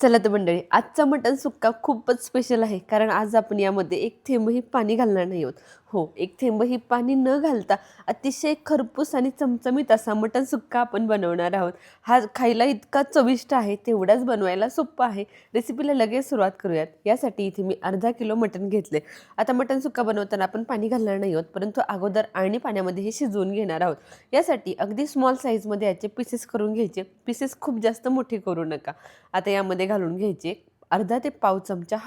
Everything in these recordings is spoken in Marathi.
चला तर मंडळी, आजचा मटण सुक्का खूपच स्पेशल आहे. कारण आज आपण यामध्ये एक थेंबही पाणी घालणार नाही आहोत. हो, एक थेंबही पाणी न घालता अतिशय खरपूस आणि चमचमीत असा मटण सुक्का आपण बनवणार आहोत. हा खायला इतका चविष्ट आहे, तेवढाच बनवायला सोप्पा आहे. रेसिपीला लगेच सुरुवात करूयात. यासाठी इथे मी अर्धा किलो मटण घेतले. आता मटण सुक्का बनवताना आपण पाणी घालणार नाही आहोत, परंतु अगोदर अळणी पाण्यामध्ये हे शिजवून घेणार आहोत. यासाठी अगदी स्मॉल साईजमध्ये याचे पीसेस करून घ्यायचे. पीसेस खूप जास्त मोठे करू नका. आता यामध्ये घालून घ्यायचे अर्धा ते पाव चमचा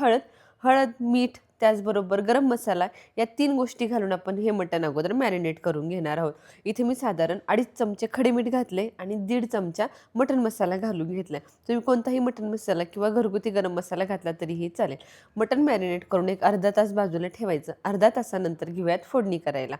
हळद, मीठ, त्याचबरोबर गरम मसाला या 3 गोष्टी घालून आपण हे मटण अगोदर मॅरिनेट करून घेणार आहोत. इथे मी साधारण 2.5 चमचे खडे मीठ घातले आणि 1.5 चमचा मटण मसाला घालून घेतला. तुम्ही कोणताही मटण मसाला किंवा घरगुती गरम मसाला घातला तरीही चालेल. मटण मॅरिनेट करून एक अर्धा तास बाजूला ठेवायचं. अर्धा तासानंतर घेऊयात फोडणी करायला.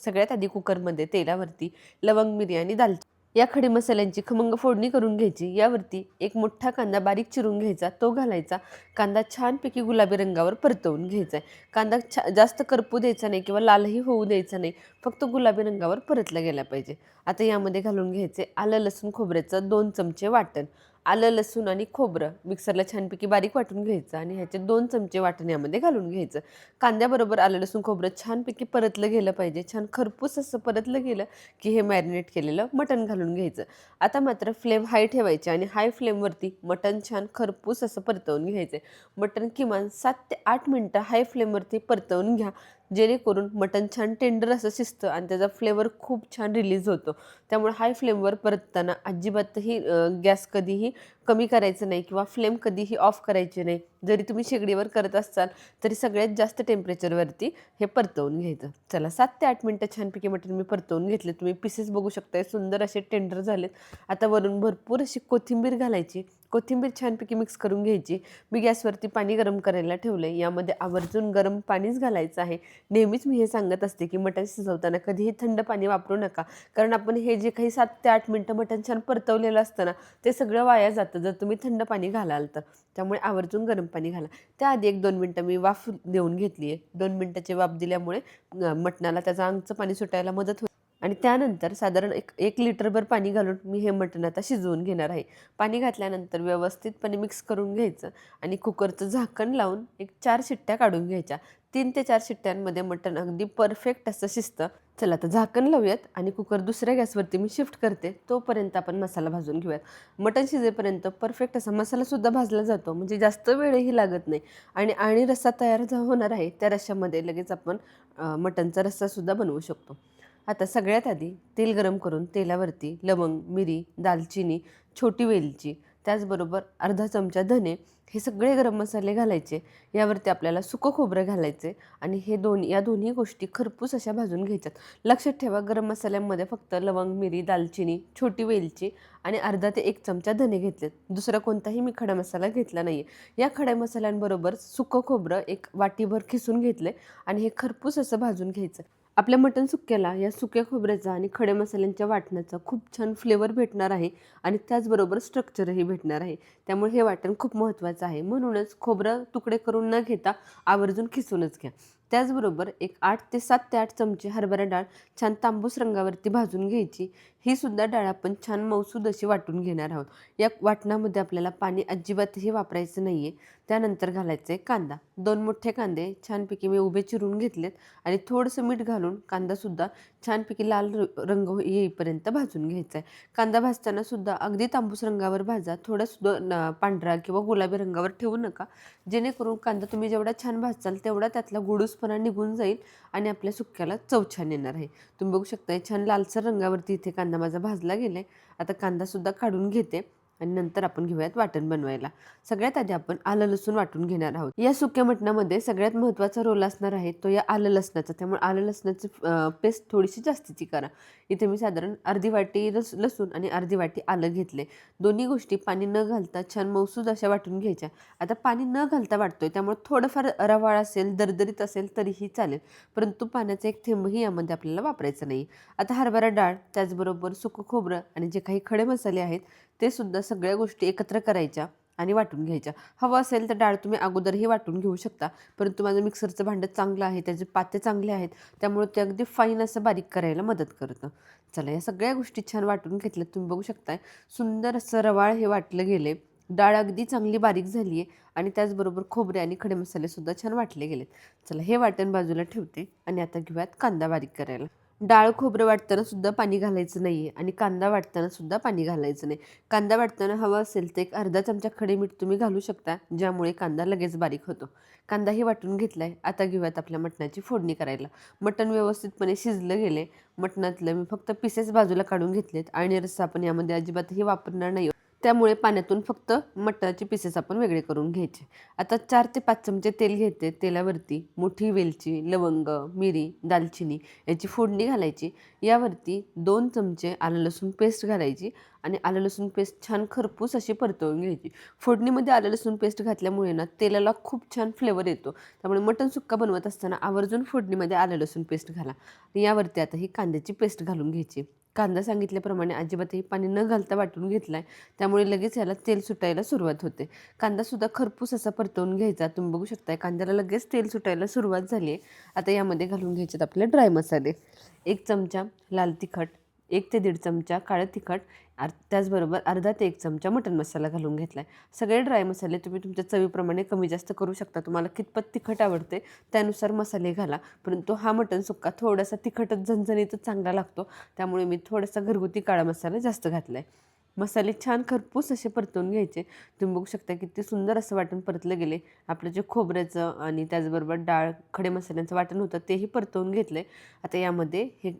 सगळ्यात आधी कुकरमध्ये तेलावरती लवंग, मिरी आणि दालचिनी या खडे मसाल्यांची खमंग फोडणी करून घ्यायची. यावरती एक मोठा कांदा बारीक चिरून घ्यायचा, तो घालायचा. कांदा छानपैकी गुलाबी रंगावर परतवून घ्यायचा आहे. कांदा जास्त करपू द्यायचा नाही किंवा लालही होऊ द्यायचा नाही, फक्त गुलाबी रंगावर परतला गेला पाहिजे. आता यामध्ये घालून घ्यायचे आलं लसूण खोबऱ्याचं 2 चमचे वाटण. आलं लसूण आणि खोबरं मिक्सरला छानपैकी बारीक वाटून घ्यायचं आणि ह्याचे 2 चमचे वाटण यामध्ये घालून घ्यायचं. कांद्याबरोबर आलं लसूण खोबरं छानपैकी परतलं गेलं पाहिजे. छान खरपूस असं परतलं गेलं की हे मॅरिनेट केलेलं मटण घालून घ्यायचं. आता मात्र फ्लेम हाय ठेवायची आणि हाय फ्लेमवरती मटण छान खरपूस असं परतवून घ्यायचं. मटण किमान 7 ते 8 मिनटं हाय फ्लेमवरती परतवून घ्या, जेणेकरून मटण छान टेंडर असं शिजतं आणि त्याचा फ्लेवर खूप छान रिलीज होतो. त्यामुळे हाय फ्लेमवर परतताना अजिबातही गॅस कधीही कमी करायचं नाही किंवा फ्लेम कधीही ऑफ करायची नाही. जरी तुम्ही शेगडीवर करत असाल तरी सगळ्यात जास्त टेम्परेचरवरती हे परतवून घ्यायचं. चला 7 ते 8 मिनटं छानपैकी मटण मी परतवून घेतले. तुम्ही पीसेस बघू शकताय, सुंदर असे टेंडर झालेत. आता वरून भरपूर अशी कोथिंबीर घालायची. कोथिंबीर छानपैकी मिक्स करून घ्यायची. मी गॅसवरती पाणी गरम करायला ठेवलं आहे. यामध्ये आवर्जून गरम पाणीच घालायचं आहे. नेहमीच मी हे सांगत असते की मटण शिजवताना कधीही थंड पाणी वापरू नका. कारण आपण हे जे काही 7 ते 8 मिनटं मटण छान परतवलेलं असतं ना, ते सगळं वाया जातं जर तुम्ही थंड पाणी घालाल तर. त्यामुळे आवर्जून गरम पाणी घाला. त्याआधी 1-2 मिनटं मी वाफ देऊन घेतली आहे. 2 मिनिटाची वाफ दिल्यामुळे मटणाला त्याचं अंगचं पाणी सुटायला मदत होईल. आणि त्यानंतर साधारण एक लिटरभर पाणी घालून मी हे मटण आता शिजवून घेणार आहे. पाणी घातल्यानंतर व्यवस्थितपणे मिक्स करून घ्यायचं आणि कुकरचं झाकण लावून एक 4 शिट्ट्या काढून घ्यायच्या. 3 ते 4 शिट्ट्यांमध्ये मटण अगदी परफेक्ट असं शिजतं. चला आता झाकण लावूयात आणि कुकर दुसऱ्या गॅसवरती मी शिफ्ट करते. तोपर्यंत आपण मसाला भाजून घेऊयात. मटण शिजेपर्यंत परफेक्ट असा मसालासुद्धा भाजला जातो, म्हणजे जास्त वेळही लागत नाही. आणि रस्सा तयार होणार आहे त्या रश्श्यामध्ये लगेच आपण मटणचा रस्सासुद्धा बनवू शकतो. आता सगळ्यात आधी तेल गरम करून तेलावरती लवंग, मिरी, दालचिनी, छोटी वेलची, त्याचबरोबर अर्धा चमचा धने हे सगळे गरम मसाले घालायचे. यावरती आपल्याला सुकं खोबरं घालायचे आणि या दोन्ही गोष्टी खरपूस अशा भाजून घ्यायच्यात. लक्षात ठेवा, गरम मसाल्यांमध्ये फक्त लवंग, मिरी, दालचिनी, छोटी वेलची आणि अर्धा ते 1 चमचा धने घेतलेत. दुसरा कोणताही मी खडा मसाला घेतला नाही आहे. या खड्या मसाल्यांबरोबर सुकं खोबरं एक वाटीभर खिसून घेतले आणि हे खरपूस असं भाजून घ्यायचं. आपल्या मटण सुक्क्याला या सुक्या खोबऱ्याचा आणि खडे मसाल्यांच्या वाटणाचा खूप छान फ्लेवर भेटणार आहे आणि त्याचबरोबर स्ट्रक्चरही भेटणार आहे. त्यामुळे हे वाटण खूप महत्त्वाचं आहे. म्हणूनच खोबरं तुकडे करून न घेता आवर्जून खिसूनच घ्या. त्याचबरोबर एक 8 ते 7 ते 8 चमचे हरभरा डाळ छान तांबूस रंगावरती भाजून घ्यायची. ही सुद्धा डाळ आपण छान मऊसूद अशी वाटून घेणार आहोत. या वाटणामध्ये आपल्याला पाणी अजिबातही वापरायचं नाही आहे. त्यानंतर घालायचं आहे कांदा. 2 मोठे कांदे छानपैकी मी उभे चिरून घेतलेत आणि थोडंसं मीठ घालून कांदासुद्धा छानपैकी लाल रंग येईपर्यंत भाजून घ्यायचा आहे. कांदा भाजताना सुद्धा अगदी तांबूस रंगावर भाजा. थोडंसुद्धा पांढरा किंवा गुलाबी रंगावर ठेवू नका, जेणेकरून कांदा तुम्ही जेवढा छान भाजचाल तेवढा त्यातला गोडूसपणा निघून जाईल आणि आपल्या सुक्क्याला चव छान येणार आहे. तुम्ही बघू शकता छान लालसर रंगावरती इथे कांदा माझा भाजला गेला आहे. आता कांदासुद्धा काढून घेते आणि नंतर आपण घेऊयात वाटण बनवायला. सगळ्यात आधी आपण आलं लसूण वाटून घेणार आहोत. या सुक्या मटणामध्ये सगळ्यात महत्त्वाचा रोल असणार आहे तो या आलं लसणाचा. त्यामुळे आलं लसणाची पेस्ट थोडीशी जास्तीची करा. इथे मी साधारण अर्धी वाटी लसूण आणि अर्धी वाटी आलं घेतले. दोन्ही गोष्टी पाणी न घालता छान मऊसूद अशा वाटून घ्यायच्या. आता पाणी न घालता वाटतोय त्यामुळे थोडंफार रवाळ असेल, दरदरीत असेल तरीही चालेल, परंतु पाण्याचा एक थेंबही यामध्ये आपल्याला वापरायचं नाही. आता हरभरा डाळ, त्याचबरोबर सुकं खोबरं आणि जे काही खडे मसाले आहेत ते सुद्धा सगळ्या गोष्टी एकत्र करायच्या आणि वाटून घ्यायच्या. हवं असेल तर डाळ तुम्ही अगोदरही वाटून घेऊ शकता, परंतु माझं मिक्सरचं भांडं चांगलं आहे, त्याचे पाते चांगले आहेत, त्यामुळे ते अगदी फाईन असं बारीक करायला मदत करतं. चला या सगळ्या गोष्टी छान वाटून घेतल्यात. तुम्ही बघू शकताय सुंदर असं रवाळ हे वाटलं गेले. डाळ अगदी चांगली बारीक झाली आहे आणि त्याचबरोबर खोबरे आणि खडे मसालेसुद्धा छान वाटले गेलेत. चला हे वाटण बाजूला ठेवते आणि आता घेऊयात कांदा बारीक करायला. डाळ खोबरं वाटताना सुद्धा पाणी घालायचं नाही आहे आणि कांदा वाटताना सुद्धा पाणी घालायचं नाही. कांदा वाटताना हवं असेल तर एक अर्धा चमचा खडे मीठ तुम्ही घालू शकता, ज्यामुळे कांदा लगेच बारीक होतो. कांदाही वाटून घेतला आहे. आता घेऊयात आपल्या मटणाची फोडणी करायला. मटण व्यवस्थितपणे शिजलं गेले. मटणातलं मी फक्त पीसेस बाजूला काढून घेतलेत आणि रस्सा आपण यामध्ये अजिबातही वापरणार नाही. त्यामुळे पाण्यातून फक्त मटणाचे पीसेस आपण वेगळे करून घ्यायचे. आता 4 ते 5 चमचे तेल घेते. तेलावरती मोठी वेलची, लवंग, मिरी, दालचिनी याची फोडणी घालायची. यावरती 2 चमचे आलं लसूण पेस्ट घालायची आणि आलं लसूण पेस्ट छान खरपूस अशी परतवून घ्यायची. फोडणीमध्ये आलं लसूण पेस्ट घातल्यामुळे ना तेलाला खूप छान फ्लेवर येतो. त्यामुळे मटण सुक्का बनवत असताना आवर्जून फोडणीमध्ये आलं लसूण पेस्ट घाला. यावरती आता ही कांद्याची पेस्ट घालून घ्यायची. कांदा सांगितल्याप्रमाणे अजिबातही पाणी न घालता वाटून घेतला आहे. त्यामुळे लगेच याला तेल सुटायला सुरुवात होते. कांदासुद्धा खरपूस असा परतवून घ्यायचा. तुम्ही बघू शकता कांद्याला लगेच तेल सुटायला सुरुवात झाली आहे. आता यामध्ये घालून घ्यायचे आपले ड्राय मसाले. 1 चमचा लाल तिखट, 1 ते 1.5 चमचा काळं तिखट, त्याचबरोबर अर्धा ते 1 चमचा मटण मसाला घालून घेतला आहे. सगळे ड्राय मसाले तुम्ही तुमच्या चवीप्रमाणे कमी जास्त करू शकता. तुम्हाला कितपत तिखट आवडते त्यानुसार मसाले घाला. परंतु हा मटण सुक्का थोडासा तिखटच झणझणीतच चांगला लागतो. त्यामुळे मी थोडासा घरगुती काळा मसाला जास्त घातला आहे. मसाले छान खरपूस असे परतवून घ्यायचे. तुम्ही बघू शकता किती सुंदर असं वाटण परतलं गेले. आपलं जे खोबऱ्याचं आणि त्याचबरोबर डाळ, खडे मसाल्यांचं वाटण होतं तेही परतवून घेतलं आहे. आता यामध्ये हे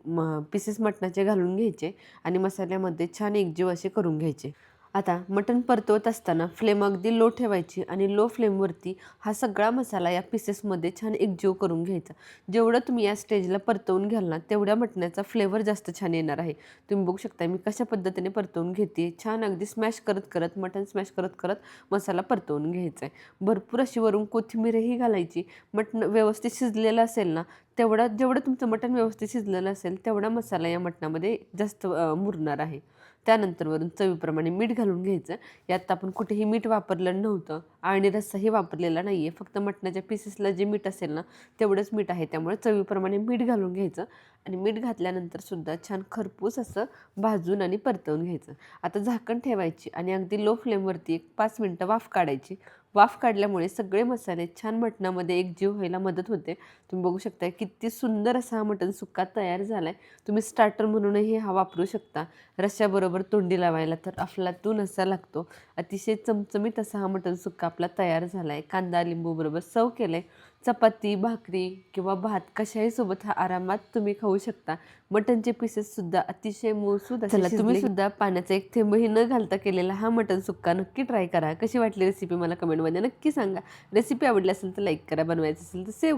पीसेस मटणाचे घालून घ्यायचे आणि मसाल्यामध्ये छान एकजीव असे करून घ्यायचे. आता मटण परतवत असताना फ्लेम अगदी लो ठेवायची आणि लो फ्लेमवरती हा सगळा मसाला या पीसेसमध्ये छान एकजीव करून घ्यायचा. जेवढं तुम्ही या स्टेजला परतवून घ्याल ना, तेवढ्या मटणाचा फ्लेवर जास्त छान येणार आहे. तुम्ही बघू शकता मी कशा पद्धतीने परतवून घेते. छान अगदी स्मॅश करत करत मटण स्मॅश करत करत मसाला परतवून घ्यायचा आहे. भरपूर अशी वरून कोथिंबीरही घालायची. मटण व्यवस्थित शिजलेलं असेल ना, जेवढं तुमचं मटण व्यवस्थित शिजलेलं असेल तेवढा मसाला या मटणामध्ये जास्त मुरणार आहे. त्यानंतर वरून चवीप्रमाणे मीठ घालून घ्यायचं. यात आपण कुठेही मीठ वापरलं नव्हतं आणि रस्साही वापरलेला नाही आहे. फक्त मटणाच्या पीसेसला जे मीठ असेल ना, तेवढंच मीठ आहे. त्यामुळे चवीप्रमाणे मीठ घालून घ्यायचं आणि मीठ घातल्यानंतर सुद्धा छान खरपूस असं भाजून आणि परतवून घ्यायचं. आता झाकण ठेवायची आणि अगदी लो फ्लेमवरती एक 5 मिनटं वाफ काढायची. वाफ काढल्यामुळे सगळे मसाले छान मटणामध्ये एकजीव व्हायला मदत होते. तुम्ही बघू शकता किती सुंदर असा हा मटण सुक्का तयार झाला आहे. तुम्ही स्टार्टर म्हणूनही हा वापरू शकता. रश्श्याबरोबर तोंडी लावायला तर अफलातून असा लागतो. अतिशय चमचमीत असा हा मटण सुक्का आपला तयार झाला आहे. कांदा लिंबूबरोबर सर्व्ह केलं आहे. चपाती, भाकरी किंवा भात कशाही सोबत हा आरामात तुम्ही खाऊ शकता. मटणचे पीसेससुद्धा अतिशय मऊसूद असे शिजले. तुम्ही सुद्धा पाण्याचा एक थेंबही न घालता केलेला हा मटण सुक्का नक्की ट्राय करा. कशी वाटली रेसिपी मला कमेंटमध्ये नक्की सांगा. रेसिपी आवडली असेल तर लाईक करा. बनवायचं असेल तर सेव्ह